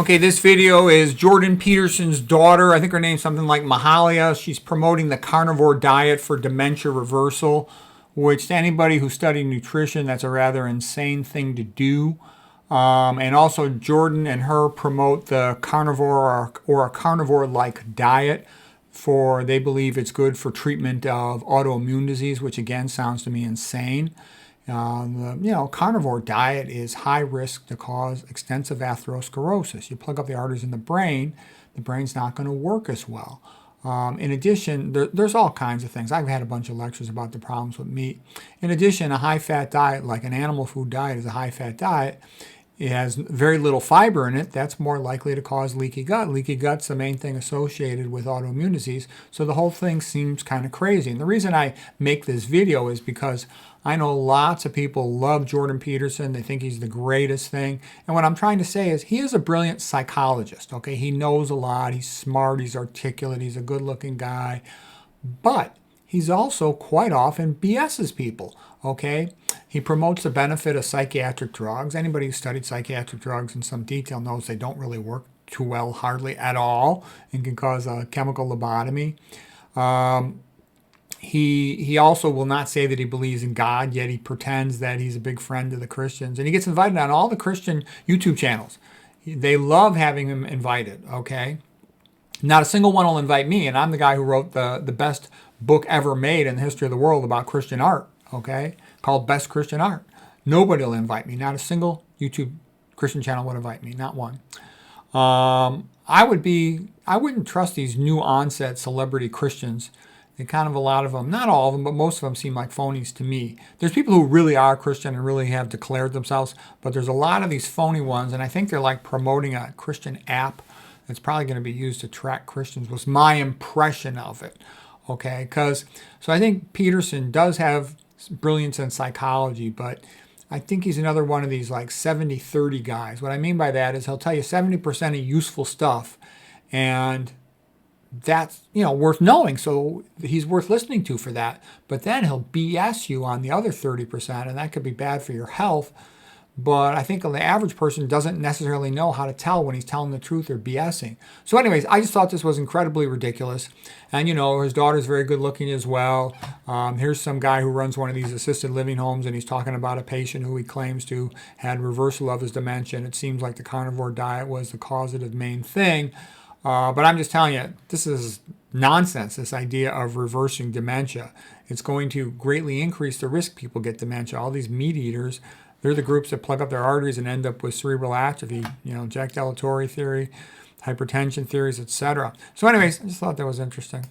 Okay, this video is Jordan Peterson's daughter. I think her name's something like Mahalia. She's promoting the carnivore diet for dementia reversal, which to anybody who's studying nutrition, that's a rather insane thing to do. And also Jordan and her promote the carnivore or a carnivore-like diet for, they believe it's good for treatment of autoimmune disease, which again sounds to me insane. The carnivore diet is high risk to cause extensive atherosclerosis. You plug up the arteries in the brain's not going to work as well. In addition, there's all kinds of things. I've had a bunch of lectures about the problems with meat. In addition, a high-fat diet, like an animal food diet, is a high-fat diet. It has very little fiber in it. That's more likely to cause leaky gut. Leaky gut's the main thing associated with autoimmune disease. So the whole thing seems kind of crazy. And the reason I make this video is because I know lots of people love Jordan Peterson. They think he's the greatest thing. And what I'm trying to say is he is a brilliant psychologist. Okay, he knows a lot. He's smart. He's articulate. He's a good-looking guy. But he's also quite often BS's people. Okay, he promotes the benefit of psychiatric drugs. Anybody who studied psychiatric drugs in some detail knows they don't really work too well, hardly at all, and can cause a chemical lobotomy. He also will not say that he believes in God, yet he pretends that he's a big friend of the Christians. And he gets invited on all the Christian YouTube channels. They love having him invited, okay? Not a single one will invite me, and I'm the guy who wrote the best book ever made in the history of the world about Christian art, okay, called Best Christian Art. Nobody will invite me. Not a single YouTube Christian channel would invite me, not one. I wouldn't trust these new onset celebrity Christians. They kind of, a lot of them, not all of them, but most of them seem like phonies to me. There's people who really are Christian and really have declared themselves, but there's a lot of these phony ones, and I think they're like promoting a Christian app that's probably going to be used to track Christians, was my impression of it. Okay, so I think Peterson does have brilliance in psychology, but I think he's another one of these like 70-30 guys. What I mean by that is he'll tell you 70% of useful stuff, and that's, worth knowing, so he's worth listening to for that. But then he'll BS you on the other 30%, and that could be bad for your health. But I think the average person doesn't necessarily know how to tell when he's telling the truth or BSing. So anyways, I just thought this was incredibly ridiculous. And, his daughter's very good looking as well. Here's some guy who runs one of these assisted living homes, and he's talking about a patient who he claims to had reversal of his dementia. And it seems like the carnivore diet was the causative main thing. But I'm just telling you, this is nonsense, this idea of reversing dementia. It's going to greatly increase the risk people get dementia. All these meat eaters, they're the groups that plug up their arteries and end up with cerebral atrophy, Jack Delatory theory, hypertension theories, etc. So anyways, I just thought that was interesting.